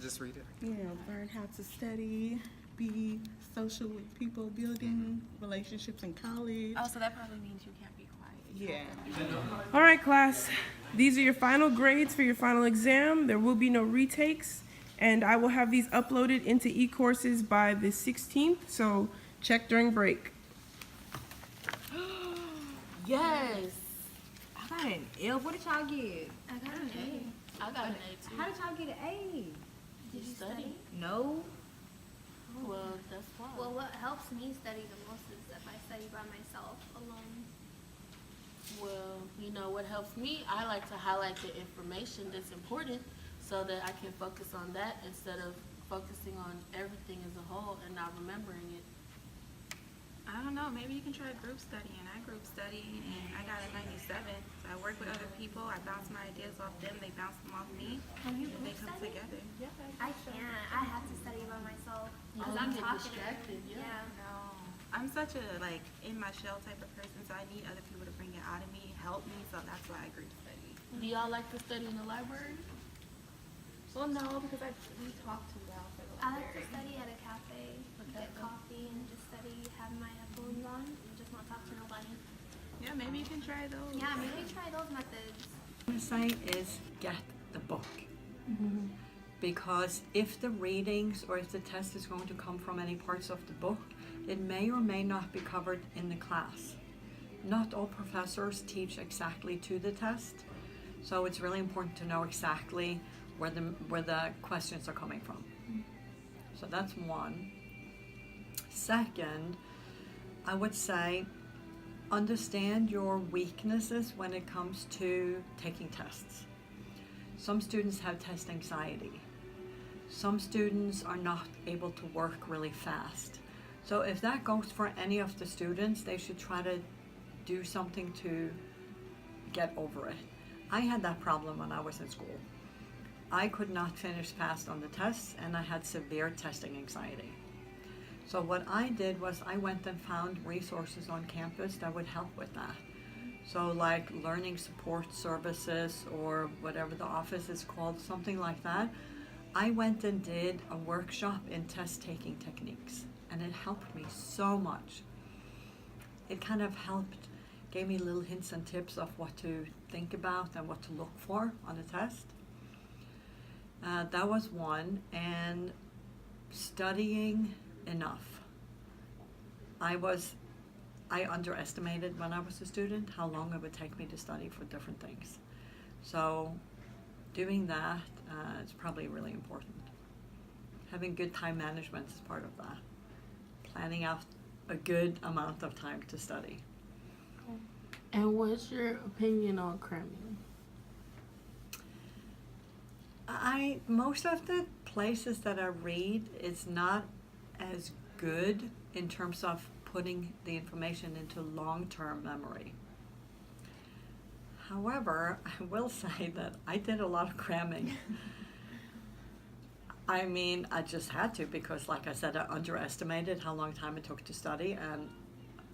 just read it. Yeah, learn how to study, be social with people, building relationships in college. Oh, so that probably means you can't be quiet. Yeah. All right, class. These are your final grades for your final exam. There will be no retakes, and I will have these uploaded into e-courses by the 16th, so check during break. Yes. I got an F. What did y'all get? I got an A. I got an A too. How did y'all get an A? Did you study? No. Well, that's why. Well, what helps me study the most is if I study by myself alone. Well, you know what helps me? I like to highlight the information that's important so that I can focus on that instead of focusing on everything as a whole and not remembering it. I don't know, maybe you can try group studying. I group studied and I got a 97. So I work with other people, I bounce my ideas off them, they bounce them off me, Can you and they group come study? together. I can't. I have to study by myself because you I'm get talkative. distracted, yeah. No. I'm such a in my shell type of person, so I need other people to bring it out of me, help me, so that's why I group study. Do y'all like to study in the library? Well, no, because we talk too loud for the I like to library. study at a cafe, get coffee, and just study, have my headphones on, and just not talk to nobody. Yeah, maybe you can try those. Yeah, maybe try those methods. What I say is get the book. Because if the readings or if the test is going to come from any parts of the book, it may or may not be covered in the class. Not all professors teach exactly to the test, so it's really important to know exactly where the questions are coming from. So that's one. Second, I would say understand your weaknesses when it comes to taking tests. Some students have test anxiety. Some students are not able to work really fast. So if that goes for any of the students, they should try to do something to get over it. I had that problem when I was in school. I could not finish fast on the tests and I had severe testing anxiety. So what I did was I went and found resources on campus that would help with that. So like learning support services or whatever the office is called, something like that. I went and did a workshop in test taking techniques and it helped me so much. It kind of helped, gave me little hints and tips of what to think about and what to look for on a test. That was one, and studying enough. I underestimated when I was a student how long it would take me to study for different things. So doing that is probably really important. Having good time management is part of that. Planning out a good amount of time to study. And what's your opinion on cramming? Most of the places that I read, it's not as good in terms of putting the information into long-term memory. However, I will say that I did a lot of cramming. I mean, I just had to because, like I said, I underestimated how long time it took to study, and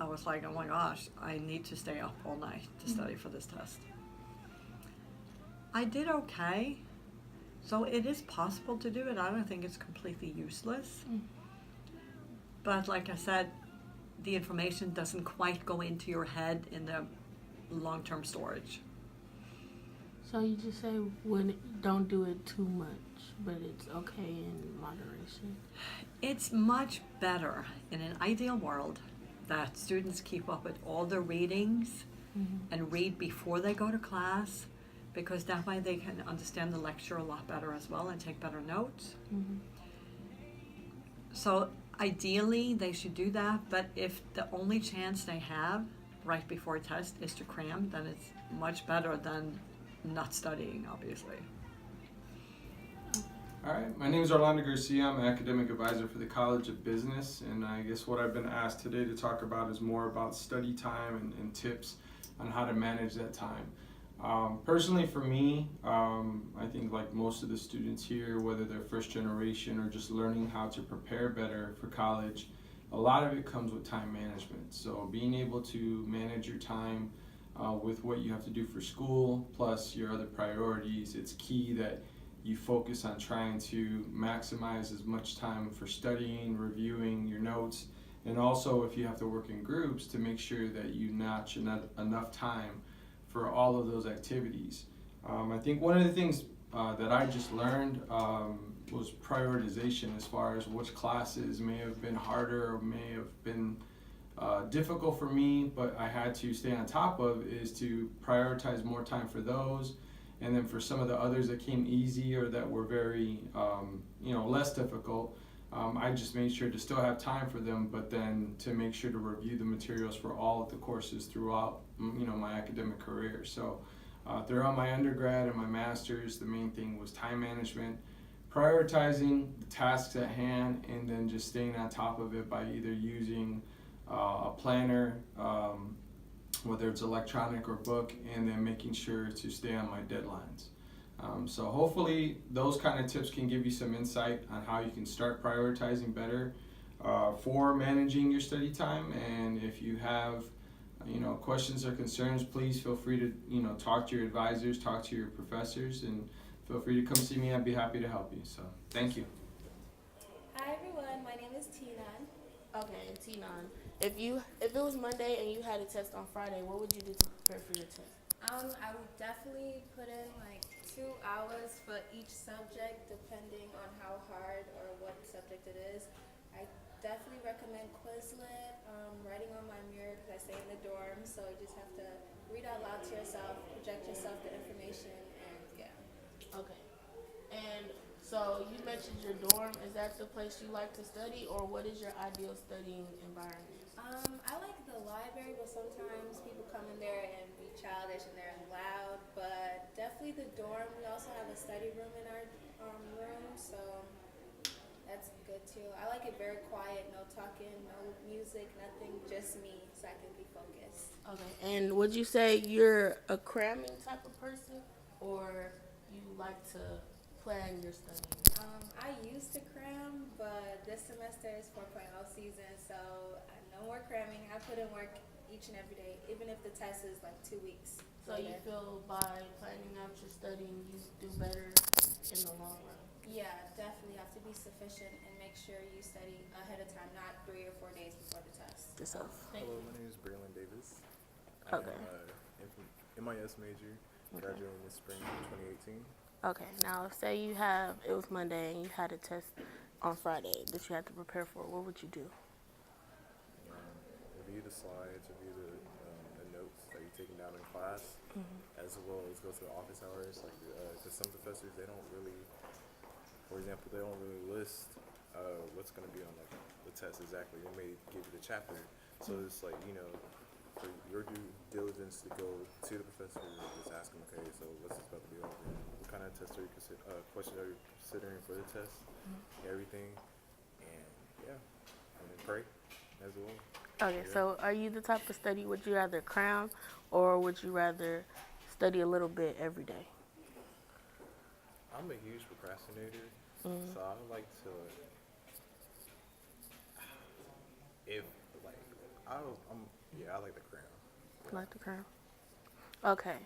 I was like, oh my gosh, I need to stay up all night to study for this test. I did okay. So it is possible to do it. I don't think it's completely useless. But like I said, the information doesn't quite go into your head in the long-term storage. So you just say don't do it too much, but it's okay in moderation. It's much better in an ideal world that students keep up with all the readings and read before they go to class, because that way they can understand the lecture a lot better as well and take better notes. So ideally they should do that, but if the only chance they have right before a test is to cram, then it's much better than not studying, obviously. All right, my name is Orlando Garcia. I'm an academic advisor for the College of Business, and I guess what I've been asked today to talk about is more about study time and tips on how to manage that time. Personally for me, I think like most of the students here, whether they're first generation or just learning how to prepare better for college, a lot of it comes with time management. So being able to manage your time with what you have to do for school plus your other priorities, it's key that you focus on trying to maximize as much time for studying, reviewing your notes, and also if you have to work in groups, to make sure that you notch enough time for all of those activities. I think one of the things that I just learned was prioritization, as far as which classes may have been harder or may have been difficult for me, but I had to stay on top of, is to prioritize more time for those. And then for some of the others that came easy or that were very, less difficult, I just made sure to still have time for them, but then to make sure to review the materials for all of the courses throughout, my academic career. So throughout my undergrad and my master's, the main thing was time management, prioritizing the tasks at hand, and then just staying on top of it by either using a planner, whether it's electronic or book, and then making sure to stay on my deadlines. So hopefully those kind of tips can give you some insight on how you can start prioritizing better for managing your study time. And if you have questions or concerns, please feel free to talk to your advisors, talk to your professors, and feel free to come see me. I'd be happy to help you. So thank you. Hi everyone, my name is Tinan. Okay, and T9, if it was Monday and you had a test on Friday, what would you do to prepare for your test? I would definitely put in like 2 hours for each subject depending on how hard or what subject it is. I definitely recommend Quizlet, writing on my mirror because I stay in the dorm, so you just have to read out loud to yourself, project yourself the information, and yeah. Okay. And so you mentioned your dorm. Is that the place you like to study, or what is your ideal studying environment? I like the library, but sometimes people come in there and be childish and they're loud, but definitely the dorm. We also have a study room in our room, so that's good too. I like it very quiet, no talking, no music, nothing, just me, so I can be focused. Okay. And would you say you're a cramming type of person, or you like to plan your studying? I used to cram, but this semester is 4.0 season, so no more cramming. I put in work each and every day, even if the test is like 2 weeks. So you feel by planning out your studying, you do better in the long run? Yeah, definitely have to be sufficient and make sure you study ahead of time, not 3 or 4 days before the test. Hello, my name is Braylon Davis. Okay. I'm an MIS major, graduating this spring of 2018. Okay, now say it was Monday and you had a test on Friday that you had to prepare for, what would you do? Review the slides, review the notes that you're taking down in class, as well as go to the office hours. Like, because some professors, they don't really, for example, they don't really list what's going to be on like the test exactly. They may give you the chapter, so it's like for your due diligence to go to the professor and just ask them, okay, so what's this about to be over? What kind of test are you questions are you considering for the test? Everything, and yeah, and then pray as well. Okay, so are you the type of study, would you rather cram or would you rather study a little bit every day? I'm a huge procrastinator, so I like to, I like the cram. Like the cram? Okay,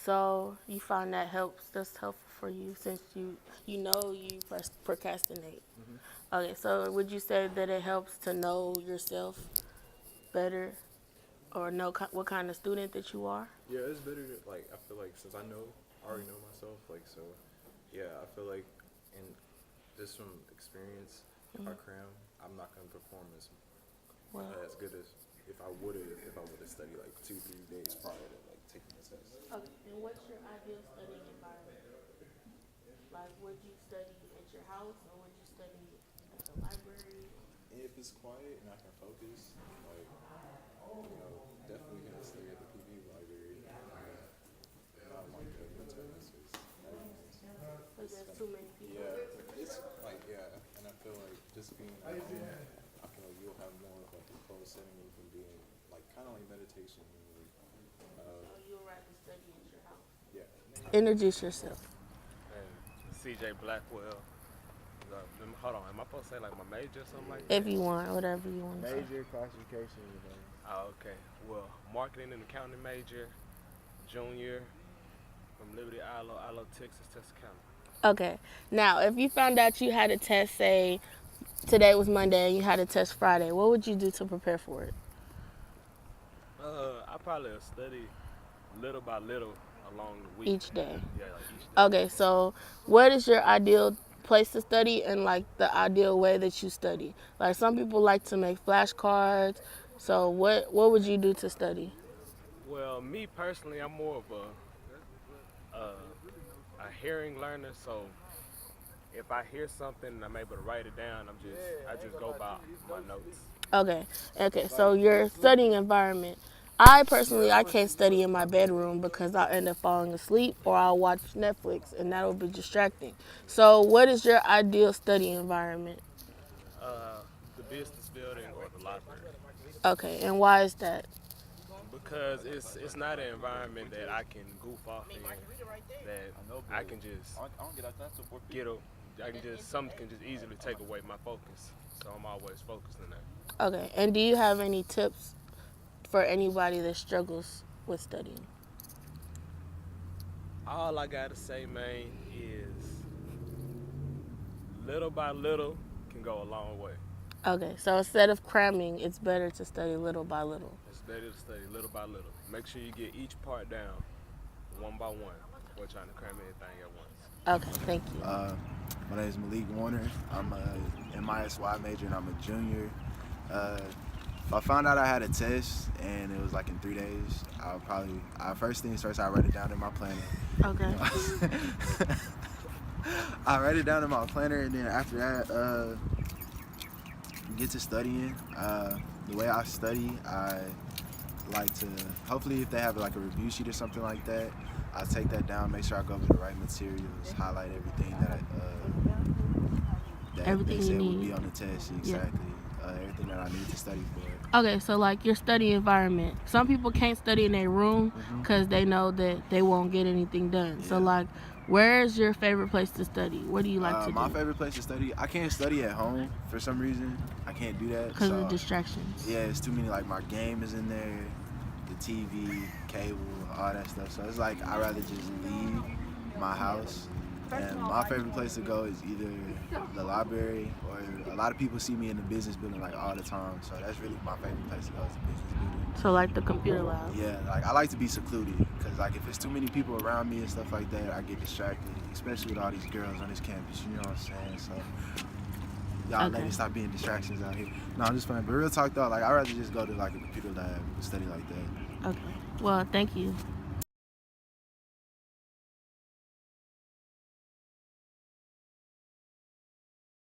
so you find that's helpful for you since you know you procrastinate. Okay, so would you say that it helps to know yourself better or know what kind of student that you are? Yeah, it's better to, I feel like since I already know myself, so yeah, I feel like, and just from experience, if I cram, I'm not going to perform as good as if I would have studied 2-3 days prior to taking the test. Okay, and what's your ideal studying environment? Like, would you study at your house or would you study at the library? If it's quiet and I can focus, definitely gonna study at the PV library. Not mental illnesses. Because there's too many people. Yeah, it's and I feel like just being at home, I feel like you'll have more of a closed setting. You can be in kind of like meditation. So you'll rather study at your house? Yeah. Introduce yourself. And CJ Blackwell. Hold on, am I supposed to say my major or something like that? If you want, whatever you want to say. Major classification. Oh, okay. Well, marketing and accounting major, junior, from Liberty, Texas, Texarkana. Okay. Now, if you found out you had a test, say today was Monday and you had a test Friday, what would you do to prepare for it? I probably will study little by little along the week. Each day. Yeah, like each day. Okay, so what is your ideal place to study and like the ideal way that you study? Like some people like to make flashcards. So what would you do to study? Well, me personally, I'm more of a hearing learner. So if I hear something and I'm able to write it down, I just go by my notes. Okay. So your studying environment. I personally, I can't study in my bedroom because I'll end up falling asleep or I'll watch Netflix and that'll be distracting. So what is your ideal study environment? The business building or the library. Okay, and why is that? Because it's not an environment that I can goof off in, that I can just something can just easily take away my focus. So I'm always focused on that. Okay, and do you have any tips for anybody that struggles with studying? All I gotta say, man, is little by little can go a long way. Okay, so instead of cramming, it's better to study little by little. It's better to study little by little. Make sure you get each part down one by one before trying to cram everything at once. Okay, thank you. My name is Malik Warner. I'm a MISY major and I'm a junior. If I found out I had a test and it was like in 3 days, first things first, I write it down in my planner. Okay. I write it down in my planner, and then after that, get to studying. The way I study, I like to, hopefully if they have like a review sheet or something like that, I take that down, make sure I go over the right materials, highlight everything that they said would be on the test, exactly. Everything that I need to study for. Okay, so like your study environment. Some people can't study in their room because they know that they won't get anything done. Yeah. So like, where's your favorite place to study? What do you like to do? My favorite place to study, I can't study at home for some reason. I can't do that. Because of distractions. Yeah, it's too many, like my game is in there, the TV, cable, all that stuff. So it's like I'd rather just leave my house. And my favorite place to go is either the library, or a lot of people see me in the business building like all the time. So that's really my favorite place to go, is the business building. So like the computer lab. Yeah, like I like to be secluded, because like if there's too many people around me and stuff like that, I get distracted, especially with all these girls on this campus, you know what I'm saying? So y'all ladies, stop being distractions out here. No, I'm just playing. But real talk though, like I'd rather just go to like a computer lab and study like that. Okay. Well, thank you.